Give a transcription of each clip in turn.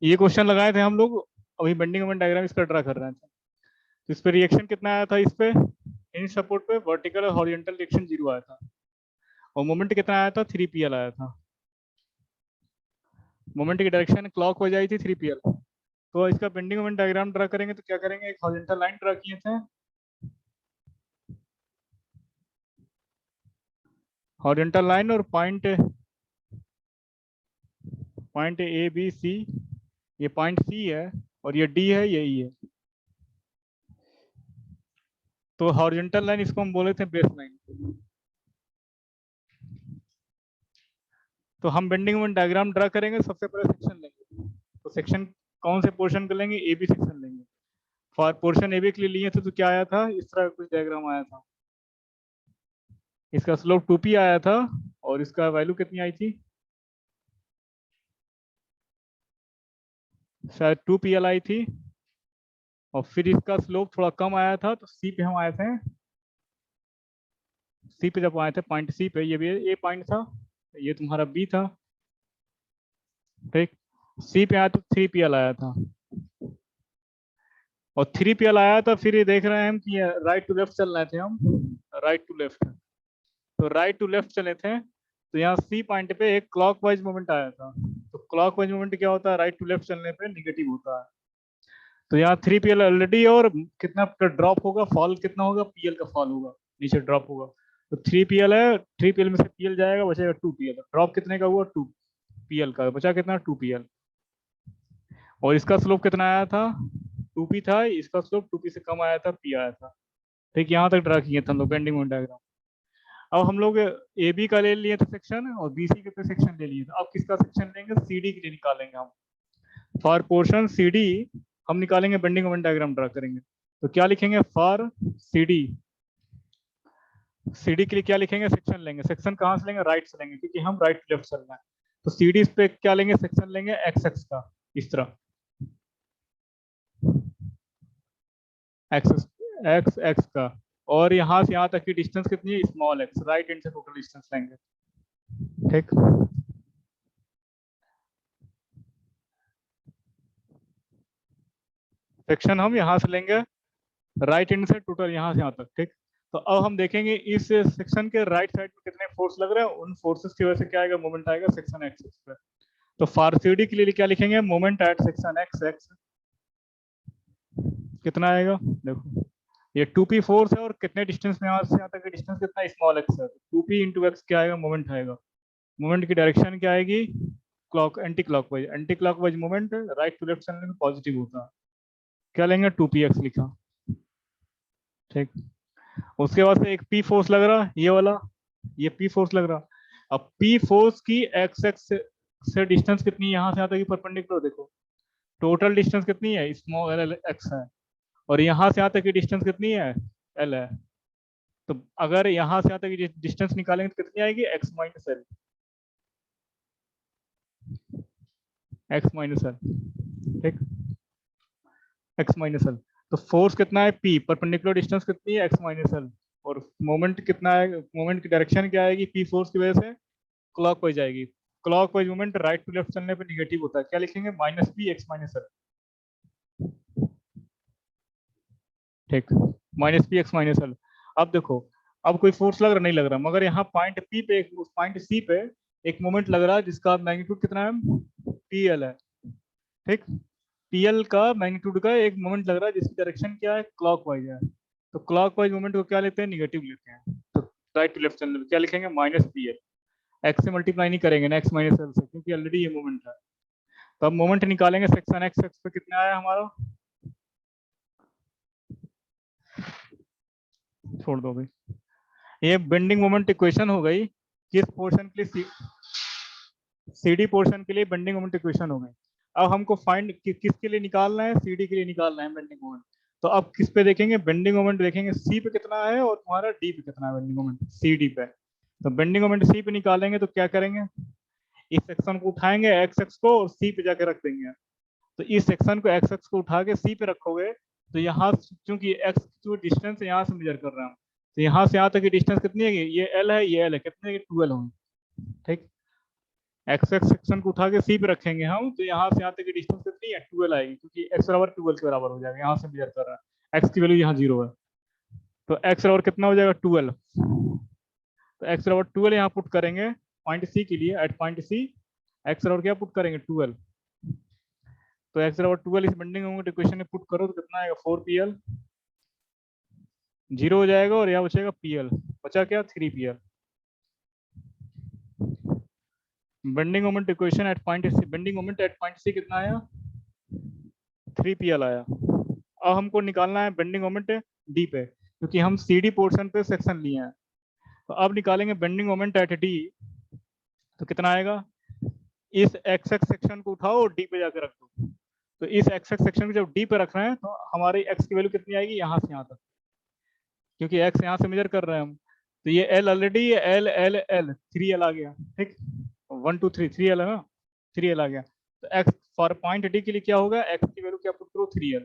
ये क्वेश्चन लगाए थे हम लोग, अभी बेंडिंग मोमेंट डायग्राम इस पर ड्रा कर रहे थे। तो इस पे रिएक्शन कितना आया था, इस पे इन सपोर्ट पे वर्टिकल और हॉरिजॉन्टल रिएक्शन 0 आया था, और मोमेंट कितना आया था 3 pl आया था। मोमेंट की डायरेक्शन क्लॉक हो जाई थी 3 pl। तो इसका बेंडिंग मोमेंट डायग्राम ड्रा करेंगे तो क्या करेंगे, एक हॉरिजॉन्टल लाइन ड्रा किए थे, हॉरिजॉन्टल लाइन, और पॉइंट ए बी सी, ये पॉइंट सी है और ये डी है, यही है। तो हॉरिजॉन्टल लाइन इसको हम बोले थे बेस लाइन। तो हम बेंडिंग मोमेंट डायग्राम ड्रा करेंगे, सबसे पहले सेक्शन लेंगे। तो सेक्शन कौन से पोर्शन को लेंगे, ए बी सेक्शन लेंगे। फॉर पोर्शन ए बी के लिए लिए थे तो क्या आया था, इस तरह कुछ डायग्राम आया था। इसका स्लोप 2p आया था और इसका वैल्यू कितनी आई थी, शायद 2pl आई थी। और फिर इसका स्लोप थोड़ा कम आया था, तो सी पे हम आए थे। सी पे जब आए थे, पॉइंट सी पे, ये भी ए पॉइंट था, ये तुम्हारा बी था, ठीक। सी पे आया तो 3pl आया था, और 3pl आया था। फिर ये देख रहे हैं हम कि राइट टू लेफ्ट चल रहे थे हम, राइट टू लेफ्ट। तो राइट टू लेफ्ट चले थे, तो यहाँ सी पॉइंट पे एक क्लॉकवाइज मोमेंट आया था। तो क्लॉकवाइज मोमेंट क्या होता है, राइट टू लेफ्ट चलने पे निगेटिव होता है। तो यहाँ 3pl ऑलरेडी, और कितना ड्रॉप होगा, फॉल कितना होगा, pl का फॉल होगा, नीचे ड्रॉप होगा। तो 3pl है, 3pl में से pl जाएगा, बचेगा 2pl। ड्रॉप कितने का हुआ, 2pl का, बचा कितना 2pl। और इसका स्लोप कितना आया था, 2p था, इसका स्लोप 2p से कम आया था, p आया था। ठीक, यहाँ तक ड्रा किए थे हम लोग बेंडिंग मोमेंट डायग्राम। अब हम लोग ए बी का ले लिए थे सेक्शन, और बी सी के पे सेक्शन ले लिए थे। अब किसका सेक्शन लेंगे, सी डी के लिए निकालेंगे हम। फॉर पोर्शन सी डी हम निकालेंगे, बेंडिंग मोमेंट डायग्राम ड्रा करेंगे। तो क्या लिखेंगे, for C D, C D के लिए क्या लिखेंगे, सेक्शन लेंगे। सेक्शन कहाँ से लेंगे, राइट से लेंगे, क्योंकि हम राइट टू लेफ्ट चल रहे हैं। तो सी डी पे क्या लेंगे, सेक्शन लेंगे एक्स एक्स का, इस तरह एक्स एक्स एक्स का। और यहाँ से यहाँ तक की डिस्टेंस कितनी है, स्मॉल एक्स, राइट हैंड से टोटल डिस्टेंस लेंगे, ठीक। सेक्शन हम यहाँ से लेंगे, राइट हैंड से टोटल यहाँ से यहाँ तक, ठीक। तो अब हम देखेंगे इस सेक्शन के राइट साइड में कितने फोर्स लग रहे हैं, उन फोर्सेस की वजह से क्या आएगा, मोमेंट आएगा सेक्शन एक्स एक्स पे। तो फॉर सी डी के लिए क्या लिखेंगे, moment at section x x कितना आएगा, देखो ये 2p फोर्स है, और कितने डिस्टेंस में यहाँ से यहाँ तक का डिस्टेंस कितना, स्मॉल एक्स है। 2p इंटू एक्स क्या आएगा, मोमेंट आएगा। मोमेंट की डायरेक्शन क्या आएगी, clock anticlockwise. Anticlockwise moment right to left चलने में पॉजिटिव होता है। क्या लेंगे, 2px लिखा, ठीक। उसके बाद से एक पी फोर्स लग रहा, ये वाला, ये पी फोर्स लग रहा। अब पी फोर्स की एक्स एक्स से डिस्टेंस कितनी है, यहाँ से यहाँ तक की परपेंडिकुलर, देखो टोटल डिस्टेंस कितनी है, स्मॉल एल एक्स है, और यहाँ से यहाँ तक की डिस्टेंस कितनी है, एल है। तो अगर यहाँ से यहाँ तक की डिस्टेंस निकालेंगे तो कितनी आएगी, x minus L, x minus L, ठीक, एक्स माइनस एल। तो फोर्स कितना है, पी, परपेंडिकुलर डिस्टेंस कितनी है, एक्स माइनस एल। और मोमेंट कितना है, मोमेंट की डायरेक्शन क्या आएगी, पी फोर्स की वजह से क्लॉक वाइज आएगी। Clockwise moment right to left चलने पे निगेटिव होता है, क्या लिखेंगे, minus P X minus L, ठीक, minus P X minus L. अब देखो, अब कोई फोर्स लग रहा नहीं लग रहा, मगर यहाँ पॉइंट पी पे, उस पॉइंट सी पे एक मोमेंट लग रहा है जिसका मैग्नीट्यूड कितना है, पी एल है, ठीक। पीएल का मैग्नीट्यूड का एक मोमेंट लग रहा है जिसकी डायरेक्शन क्या है, क्लॉकवाइज है। तो क्लॉकवाइज मोमेंट को क्या लेते हैं, निगेटिव लेते हैं। तो राइट टू लेफ्ट चलने में क्या लिखेंगे, माइनस पी एल। एक्स से मल्टीप्लाई नहीं करेंगे ना, एक्स माइनस एल से, क्योंकि ऑलरेडी ये मोमेंट है। तो अब मोमेंट निकालेंगे, सेक्शन एक्स एक्स पे कितना आया हमारा, छोड़ दो भाई, ये बेंडिंग मोमेंट इक्वेशन हो गई। किस पोर्शन के लिए, सीडी पोर्शन के लिए बेंडिंग मोमेंट इक्वेशन हो गई। अब हमको फाइंड किसके लिए निकालना है, सीडी के लिए निकालना है बेंडिंग मोमेंट। तो अब किस पे देखेंगे, बेंडिंग मोमेंट देखेंगे सी पे कितना है, और तुम्हारा डी पे कितना है बेंडिंग मोमेंट, सी डी पे। तो बेंडिंग मोमेंट सी पे निकालेंगे तो क्या करेंगे, इस सेक्शन को उठाएंगे एक्स एक्स को, और सी पे जाके रख देंगे। तो इस सेक्शन को एक्स एक्स को उठा के सी पे रखोगे, तो यहाँ चूंकि एक्स जो डिस्टेंस है यहाँ से मेजर कर रहा हूँ, तो यहाँ से यहाँ तक की डिस्टेंस कितनी है, ये एल है, ये एल है, कितने 12 होंगे, ठीक। एक्स एक्स सेक्शन को उठा के सी पे रखेंगे हम, तो यहाँ से यहाँ तक की डिस्टेंस कितनी है 12 आएगी, क्योंकि एक्स बराबर 12 के बराबर हो जाएगा, यहाँ से मेजर कर रहा है, एक्स की वैल्यू यहाँ 0 है, तो एक्स बराबर कितना हो जाएगा 12। तो एक्स बराबर 12 यहाँ पुट करेंगे पॉइंट सी के लिए, एट पॉइंट सी एक्स बराबर क्या पुट करेंगे 12, तो एक्स बराबर 12 इस बेंडिंग मोमेंट इक्वेशन में पुट करो तो कितना आएगा 4pl, 0 हो जाएगा और यहाँ बचेगा pl, बचा क्या 3pl। Bending moment equation at point C, bending moment at point C कितना आया 3pl आया। अब हमको निकालना है बेंडिंग मोमेंट डी पे, क्योंकि हम सी डी पोर्शन पे सेक्शन लिए हैं, तो अब निकालेंगे बेंडिंग मोमेंट एट डी, तो कितना आएगा, इस एक्स एक्स सेक्शन को उठाओ और डी पे जाकर रख दो, तो इस एक्स एक्स सेक्शन को जब डी पे रख रहे हैं तो हमारी एक्स की वैल्यू कितनी आएगी यहाँ से यहाँ तक, क्योंकि एक्स यहाँ से मेजर कर रहे हैं हम, तो ये L already L L L 3l आ गया, ठीक 1 2 3 3l है ना, 3l आ गया, तो एक्स फॉर पॉइंट डी के लिए क्या होगा, एक्स की वैल्यू क्या पुट करो 3l,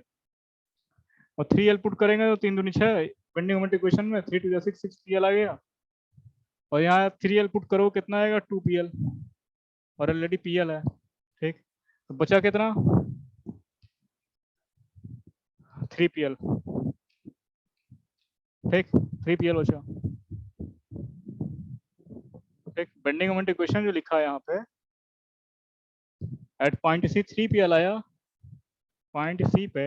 और 3l पुट करेंगे तो 3 दूनी 6, बेंडिंग मोमेंट इक्वेशन में 3 2 6 6pl आ गया, और यहाँ 3l पुट करो कितना आएगा 2pl, और ऑलरेडी pl है, ठीक, तो बचा कितना 3pl, ठीक 3pl बचा, ठीक। बेंडिंग मोमेंट इक्वेशन जो लिखा है यहाँ पे एट पॉइंट सी 3pl आया, पॉइंट सी पे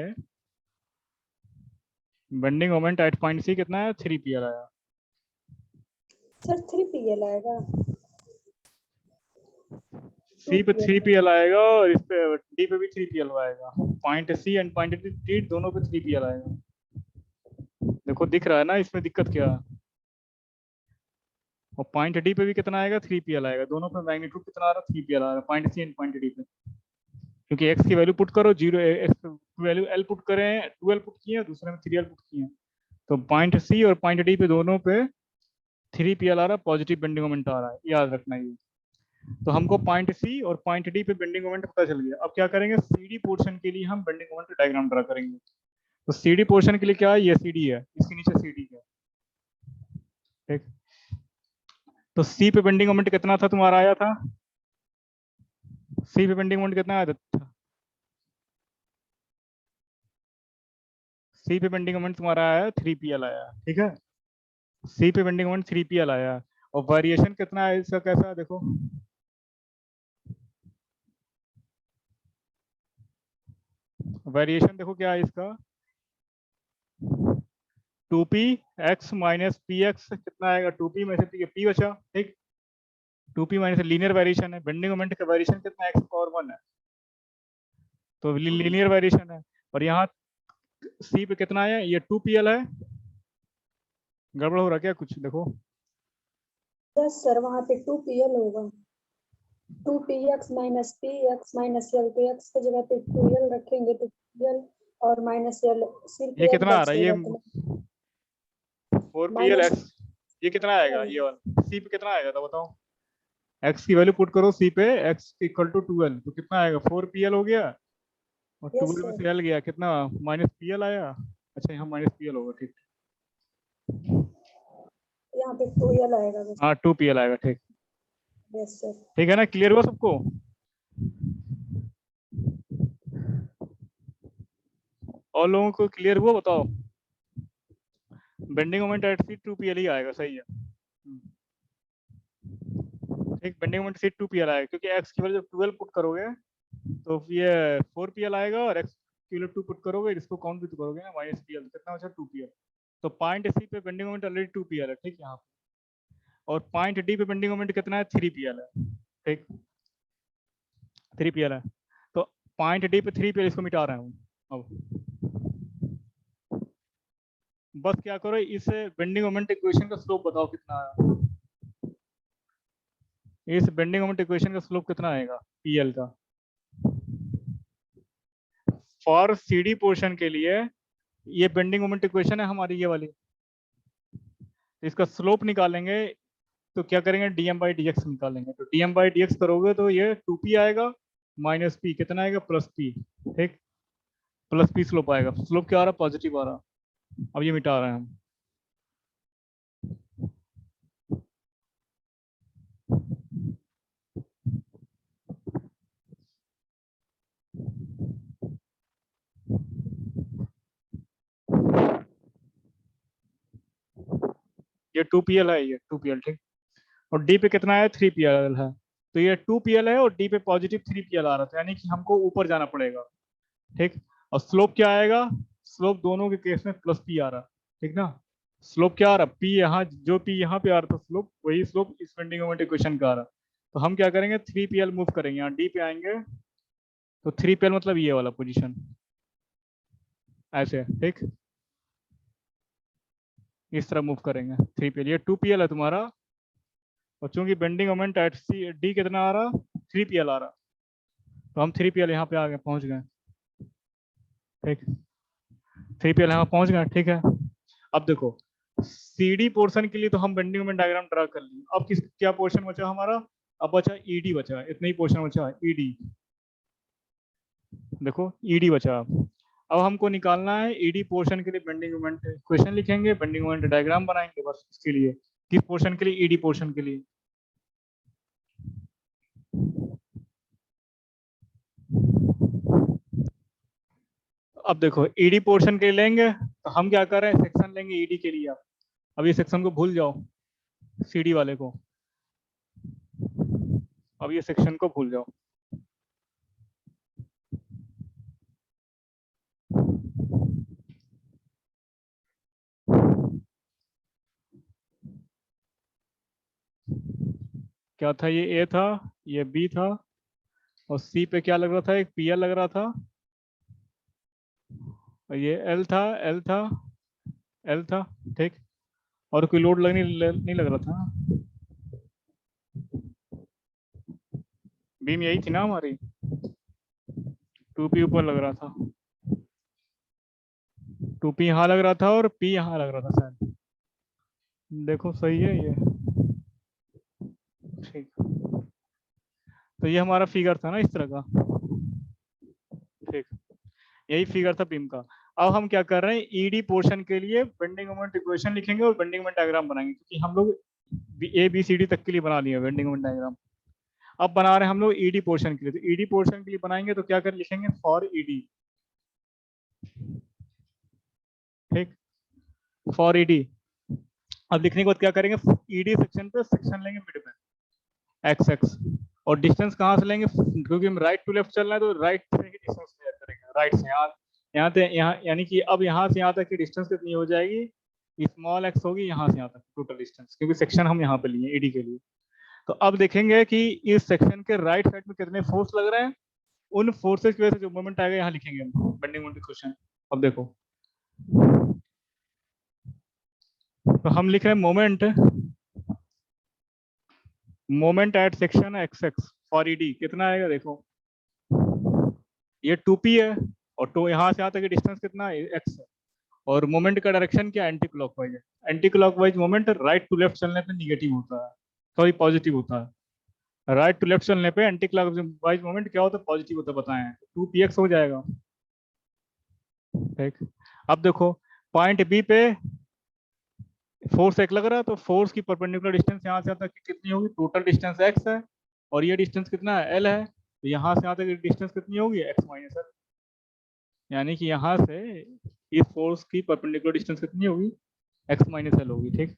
bending moment at point C कितना है 3pl आया, सर 3pl आएगा, सी पे 3pl आएगा और इस पे डी पे भी 3pl आएगा, point C and point D दोनों पे 3pl आएगा, देखो दिख रहा है ना इसमें दिक्कत क्या है, और पॉइंट डी पे भी कितना आएगा 3pl आएगा, दोनों पे मैग्नीट्यूड कितना आ रहा है 3pl आ रहा है, point C and point D पे, क्योंकि एक्स की वैल्यू पुट करो 0, एक्स वैल्यू एल पुट करें 2l पुट किए, दूसरे में 3l पुट किए, तो पॉइंट सी और पॉइंट डी पे दोनों पे 3pl आ रहा है, पॉजिटिव बेंडिंग मोमेंट आ रहा है, याद रखना ये। तो हमको पॉइंट सी और पॉइंट डी पे बेंडिंग मोमेंट पता चल गया, अब क्या करेंगे सीडी पोर्शन के लिए हम बेंडिंग मोमेंट डायग्राम ड्रा करेंगे, तो सीडी पोर्शन के लिए क्या है, ये सीडी है, इसके नीचे सीडी है, ठीक, तो सी पे बेंडिंग मोमेंट कितना था तुम्हारा आया था, सी पे बेंडिंग मोमेंट कितना आया था, सी पे बेंडिंग मोमेंट तुम्हारा आया 3pl आया, ठीक है, सी पे बेंडिंग मोमेंट 3pl आया, और वेरिएशन कितना है इसका, कैसा है देखो, वेरिएशन देखो क्या है इसका 2p x minus P x, कितना आएगा 2p में से p बचा, ठीक 2p माइनस लीनियर वेरिएशन है, बेंडिंग मोमेंट का वेरिएशन कितना x पावर 1 है, तो लीनियर वेरिएशन है, और यहाँ c पे कितना है, ये 2pl है, गड़बड़ हो रहा क्या कुछ देखो, यस सर वहाँ पे 2pl होगा, 2px minus px minus l, तो x की जगह पे 2l रखेंगे तो pl और माइनस l सिर्फ ये l कितना आ रहा है, ये बचेगा, 4pl x, ये कितना आएगा, ये वाला c पे कितना आएगा तो बताओ, x की वैल्यू पुट करो c पे, x इक्वल टू 2l, तो कितना आएगा 4pl हो गया, और यस 2l में सर, से l गया कितना माइनस pl आया, अच्छा यहाँ माइनस pl होगा, ठीक, यहाँ पे 2l आएगा बस, हाँ 2pl आएगा, ठीक, यस सर, ठीक है ना, क्लियर हुआ सबको, और लोगों को क्लियर हुआ बताओ, bending moment at C 2pl ही आएगा, सही है, ठीक, बेंडिंग मोमेंट सी 2pl आएगा, क्योंकि x की वैल्यू जब 12 पुट करोगे तो ये 4pl आएगा, और x की वैल्यू 2 पुट करोगे, इसको काउंट भी तो करोगे ना माइनस pl, कितना बचा 2pl, तो पॉइंट सी पे बेंडिंग मोमेंट ऑलरेडी 2pl है, ठीक, यहाँ और पॉइंट डी पे बेंडिंग मोमेंट कितना है 3pl है, ठीक 3pl है, तो पॉइंट डी पे 3pl इसको मिटा रहा हूँ, अब बस क्या करो, इस बेंडिंग मोमेंट इक्वेशन का स्लोप बताओ कितना आया, इस बेंडिंग मोमेंट इक्वेशन का स्लोप कितना आएगा pl का, फॉर सीडी पोर्शन के लिए ये बेंडिंग मोमेंट इक्वेशन है हमारी ये वाली, इसका स्लोप निकालेंगे तो क्या करेंगे dm बाई dx निकालेंगे, तो dm बाई dx करोगे तो ये 2p आएगा माइनस p कितना आएगा प्लस p, ठीक प्लस p स्लोप आएगा, स्लोप क्या आ रहा है पॉजिटिव आ रहा, अब ये मिटा रहे हैं हम, ये 2pl है, ये 2pl, ठीक। और डी पे कितना है, 3pl है। तो ये 2pl है और डी पे पॉजिटिव 3pl आ रहा था, यानी कि हमको ऊपर जाना पड़ेगा, ठीक। और स्लोप क्या आएगा, स्लोप दोनों के केस में प्लस पी आ रहा, ठीक ना। स्लोप क्या आ रहा, पी यहाँ, जो पी यहाँ पे आ रहा था स्लोप, वही स्लोप इस बेंडिंग मोमेंट इक्वेशन का आ रहा। तो हम क्या करेंगे, 3pl मूव करेंगे, यहाँ डी पे आएंगे तो 3pl मतलब ये वाला पोजीशन, ऐसे, ठीक। इस तरह मूव करेंगे 3pl, ये 2pl है तुम्हारा। और चूंकि bending moment at C D कितना आ रहा, 3pl आ रहा, तो हम 3pl यहाँ पे आ गए, पहुंच गए, ठीक। 3pl यहाँ पहुंच गए, ठीक है। अब देखो CD पोर्शन के लिए तो हम बेंडिंग मोमेंट डायग्राम ड्रा कर लिए। अब किस क्या पोर्शन बचा हमारा, अब बचा ED बचा, इतना ही पोर्शन बचा ED, देखो ED बचा। अब हमको निकालना है ED पोर्शन के लिए बेंडिंग मोमेंट इक्वेशन लिखेंगे, बेंडिंग मोमेंट डायग्राम बनाएंगे, बस इसके लिए। किस पोर्शन के लिए, ED पोर्शन के लिए। अब देखो ED पोर्शन के लिए लेंगे तो हम क्या कर रहे हैं, सेक्शन लेंगे ED के लिए। अब ये सेक्शन को भूल जाओ, CD वाले को, अब ये सेक्शन को भूल जाओ। क्या था, ये A था, ये B था, और C पे क्या लग रहा था, एक PL लग रहा था, और ये L था, L था, L था, ठीक। और कोई लोड नहीं लग रहा था, बीम यही थी ना हमारी, 2P ऊपर लग रहा था, 2P यहाँ लग रहा था और P यहाँ लग रहा था शायद, देखो सही है ये, ठीक। तो ये हमारा फिगर था ना इस तरह का, ठीक। यही फिगर था बीम का। अब हम क्या कर रहे हैं, ED पोर्शन के लिए बेंडिंग मोमेंट इक्वेशन लिखेंगे और बेंडिंग मोमेंट डायग्राम बनाएंगे, क्योंकि हम लोग ABCD तक के लिए बना लिए बेंडिंग मोमेंट डायग्राम। अब बना रहे हैं हम लोग ED पोर्शन के लिए, तो ED पोर्शन के लिए बनाएंगे तो क्या कर लिखेंगे, फॉर ED, ठीक, फॉर ED। अब लिखने के बाद क्या करेंगे, ED सेक्शन पे सेक्शन लेंगे मिड में x और डिस्टेंस कहाँ से लेंगे, क्योंकि हम राइट टू लेफ्ट चल रहे हैं तो राइट से ही डिस्टेंस मेजर करेंगे, राइट से यहाँ से यहाँ, यानी कि अब यहाँ से यहाँ तक की डिस्टेंस कितनी हो जाएगी, स्मॉल x होगी, यहाँ से यहाँ तक टोटल डिस्टेंस, क्योंकि सेक्शन हम यहाँ पे लिए ED के लिए। तो अब देखेंगे कि इस सेक्शन के राइट साइड में कितने फोर्स लग रहे हैं, उन फोर्सेस की वजह से जो मोमेंट आएगा यहाँ लिखेंगे हम बेंडिंग मोमेंट इक्वेशन। अब देखो, तो हम लिख रहे हैं moment at section XX for ED कितना आएगा, देखो ये 2P है, और तो यहाँ से यहाँ तक डिस्टेंस कितना है, x है, और मोमेंट का डायरेक्शन क्या, एंटी क्लॉकवाइज है। Anticlockwise moment right to left चलने पे निगेटिव होता है, सॉरी पॉजिटिव होता है। राइट टू लेफ्ट चलने पे एंटी क्लॉकवाइज मोमेंट क्या होता है, पॉजिटिव होता है, बताएं, 2px हो जाएगा, ठीक। अब देखो पॉइंट बी पे फोर्स एक लग रहा है, तो फोर्स की परपेंडिकुलर डिस्टेंस यहाँ से यहाँ तक कितनी होगी, टोटल डिस्टेंस x है, और ये डिस्टेंस कितना है, L है, तो यहाँ से यहाँ तक डिस्टेंस कितनी होगी, x माइनस L, यानी कि यहाँ से इस फोर्स की परपेंडिकुलर डिस्टेंस कितनी होगी, x माइनस L होगी, ठीक।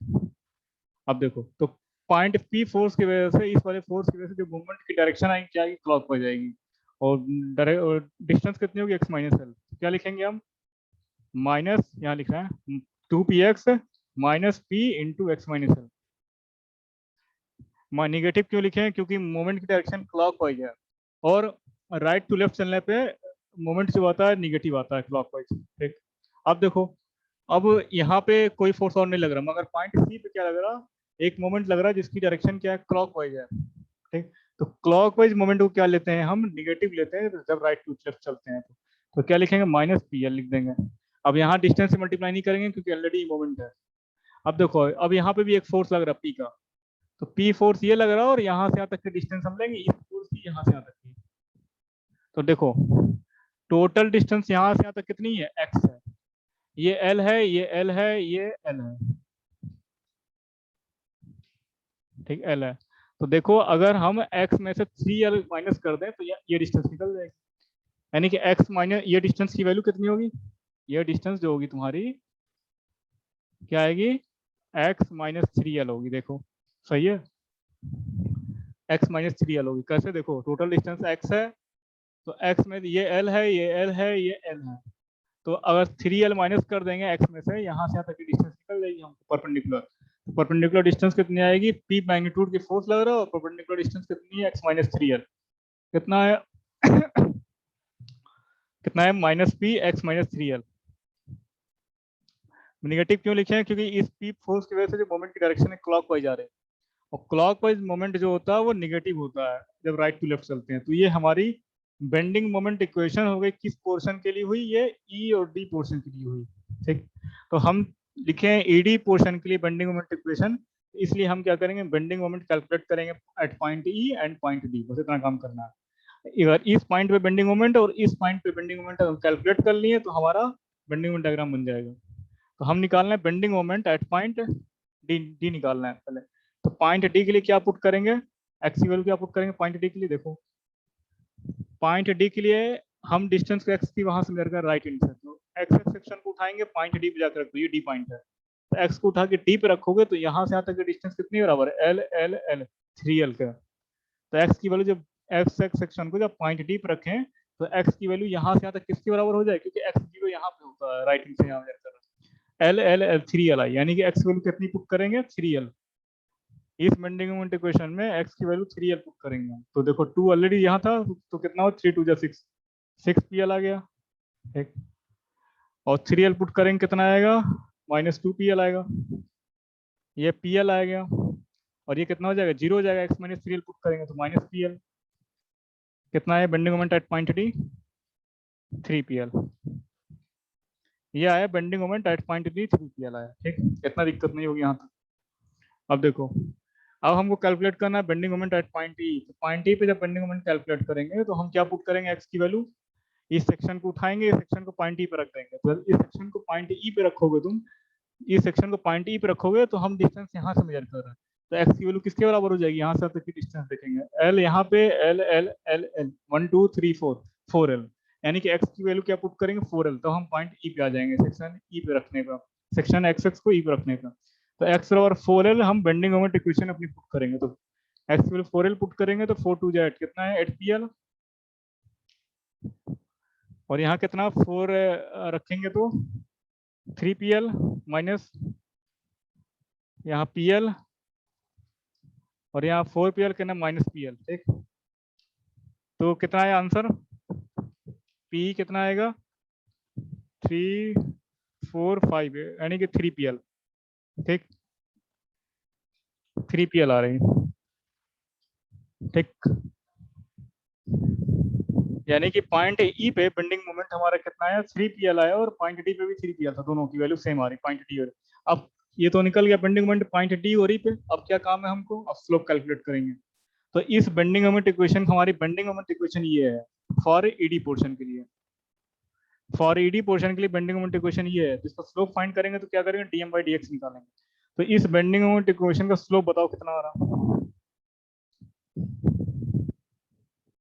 अब देखो तो पॉइंट P फोर्स की वजह से, इस वाले फोर्स की वजह से जो मूवमेंट की डायरेक्शन आएगी क्या आएगी, क्लॉकवाइज जाएगी, और डिस्टेंस कितनी होगी, x माइनस L, क्या लिखेंगे हम, माइनस, यहाँ लिख रहे हैं 2px minus p into x minus L. Negative क्यों लिखे हैं, क्योंकि मोमेंट की डायरेक्शन क्लॉकवाइज है, और राइट टू लेफ्ट चलने पे मोमेंट जो आता है निगेटिव आता है क्लॉकवाइज, ठीक। अब देखो, अब यहाँ पे कोई फोर्स और नहीं लग रहा, मगर पॉइंट सी पे क्या लग रहा, एक मोमेंट लग रहा है जिसकी डायरेक्शन क्या है, क्लॉकवाइज है, ठीक। तो क्लॉकवाइज मोमेंट को क्या लेते हैं हम, निगेटिव लेते हैं जब राइट टू लेफ्ट चलते हैं, तो क्या लिखेंगे, माइनस पी एल लिख देंगे। अब यहाँ डिस्टेंस से मल्टीप्लाई नहीं करेंगे क्योंकि ऑलरेडी मोमेंट है। अब देखो, अब यहाँ पे भी एक फोर्स लग रहा है P का, तो P फोर्स ये लग रहा है, और यहाँ से यहाँ तक की डिस्टेंस हम लेंगे इस फोर्स की, यहाँ से यहाँ तक की। तो देखो टोटल डिस्टेंस यहाँ से यहाँ तक कितनी है, x है, ये L है, ये L है, ये L है, ठीक, L है। तो देखो अगर हम x में से 3L माइनस कर दें तो ये डिस्टेंस निकल जाएगी, यानी कि x माइनस ये डिस्टेंस की वैल्यू कितनी होगी, ये डिस्टेंस जो होगी तुम्हारी क्या आएगी, x माइनस 3l होगी। देखो सही है, x माइनस 3l होगी। कैसे? देखो टोटल डिस्टेंस x है, तो x में ये l है, ये l है, ये l है, तो अगर 3l माइनस कर देंगे x में से, यहाँ से यहाँ तक की डिस्टेंस निकल जाएगी हमको परपेंडिकुलर। तो परपेंडिकुलर डिस्टेंस कितनी आएगी? p मैग्नीट्यूड की फोर्स लग रहा है और परपेंडिकुलर डिस्टेंस कितनी है? x minus 3l। कितना है? कितना है? Minus p x minus 3l। Negative क्यों लिखे हैं? क्योंकि इस p फोर्स की वजह से जो मोमेंट की डायरेक्शन है क्लॉकवाइज आ रही है, और क्लॉकवाइज मोमेंट जो होता है वो निगेटिव होता है जब राइट टू लेफ्ट चलते हैं। तो ये हमारी बेंडिंग मोमेंट इक्वेशन हो गई। किस पोर्शन के लिए हुई? ये ई और डी पोर्शन के लिए हुई। ठीक, तो हम लिखे हैं ईडी पोर्शन के लिए बेंडिंग मोमेंट इक्वेशन, इसलिए हम क्या करेंगे? बेंडिंग मोमेंट कैलकुलेट करेंगे at point E and point D. बस इतना काम करना है। अगर इस पॉइंट पे बेंडिंग मोमेंट और इस पॉइंट पे बेंडिंग मोमेंट कैलकुलेट कर लिए तो हमारा बेंडिंग मोमेंट डायग्राम बन जाएगा। तो हम निकालना है bending moment at point D, D निकालना है पहले। तो पॉइंट डी के लिए क्या पुट करेंगे? एक्स की वैल्यू क्या पुट करेंगे पॉइंट डी के लिए? देखो पॉइंट डी के लिए हम डिस्टेंस को एक्स की वहां से मेजर कर राइट एंड से, तो एक्स सेक्शन को उठाएंगे, पॉइंट डी पे जाकर रख दो, ये डी पॉइंट है, तो एक्स को उठा के डी पे रखोगे तो यहाँ से यहाँ तक की डिस्टेंस कितनी बराबर है? एल एल एल 3l का। तो एक्स की वैल्यू जब एक्स सेक्शन को जब पॉइंट डी पे रखें तो एक्स की वैल्यू यहाँ से यहाँ तक किसके बराबर हो जाए? क्योंकि एक्स 0 यहाँ पे होता है, राइट एंड से यहाँ मेजर कर रहा है, एल एल एल 3l आई, यानी कि एक्स की वैल्यू कितनी पुट करेंगे? 3l। इस बेंडिंग मोमेंट इक्वेशन में x की वैल्यू 3l पुट करेंगे। तो देखो 2 ऑलरेडी यहाँ था, तो कितना हो? 3 2 जा 6, 6pl आ गया। ठीक, और 3l पुट करेंगे कितना आएगा? माइनस 2pl आएगा। ये pl आ गया, और ये कितना हो जाएगा? 0 हो जाएगा। x माइनस 3l पुट करेंगे तो माइनस pl। कितना है bending moment at point D? 3pl। ये आया bending moment at point D, 3pl आया। ठीक, इतना दिक्कत नहीं होगी यहाँ तक। अब देखो, अब हमको कैलकुलेट करना है बेंडिंग मोमेंट एट पॉइंट ई। तो पॉइंट ई पे जब बेंडिंग मोमेंट कैलकुलेट करेंगे तो हम क्या पुट करेंगे? एक्स की वैल्यू, इस सेक्शन को उठाएंगे, इस सेक्शन को पॉइंट ई पे रख देंगे। तो इस सेक्शन को पॉइंट ई पे रखोगे तुम, इस सेक्शन को पॉइंट ई पे रखोगे तो हम डिस्टेंस यहाँ से मेजर कर रहे हैं, तो एक्स की वैल्यू किसके बराबर हो जाएगी? यहाँ से तक की डिस्टेंस देखेंगे, एल यहाँ पे L L L L 1 2 3 4 4l, यानी कि एक्स की वैल्यू क्या पुट करेंगे? 4l। तो हम पॉइंट ई पे आ जाएंगे सेक्शन ई पे रखने का, सेक्शन एक्स एक्स को ई पे रखने का। तो एक्स बराबर 4l हम बेंडिंग मोमेंट इक्वेशन अपनी पुट करेंगे। तो एक्स की वैल्यू 4l पुट करेंगे तो 4 2 8, कितना है? 8pl। और यहाँ कितना 4 रखेंगे तो 3pl माइनस यहाँ pl, और यहाँ 4pl कितना? Minus pl। ठीक, तो कितना है आंसर? p कितना आएगा? 3 4 5, यानी कि 3pl। ठीक, 3pl आ रही है। ठीक, यानी कि पॉइंट ई पे बेंडिंग मोमेंट हमारा कितना है? 3pl आया, और पॉइंट डी पे भी 3pl था, दोनों की वैल्यू सेम आ रही, पॉइंट डी और। अब ये तो निकल गया बेंडिंग मोमेंट पॉइंट डी और ई पे। अब क्या काम है हमको? अब स्लोप कैलकुलेट करेंगे। तो इस बेंडिंग मोमेंट इक्वेशन, हमारी बेंडिंग मोमेंट इक्वेशन ये है फॉर ईडी पोर्शन के लिए। फॉर ईडी पोर्शन के लिए बेंडिंग मोमेंट इक्वेशन ये है, जिसका स्लोप फाइंड करेंगे तो क्या करेंगे? डीएम बाई डीएक्स निकालेंगे। तो इस बेंडिंग मोमेंट इक्वेशन का स्लोप बताओ कितना आ रहा?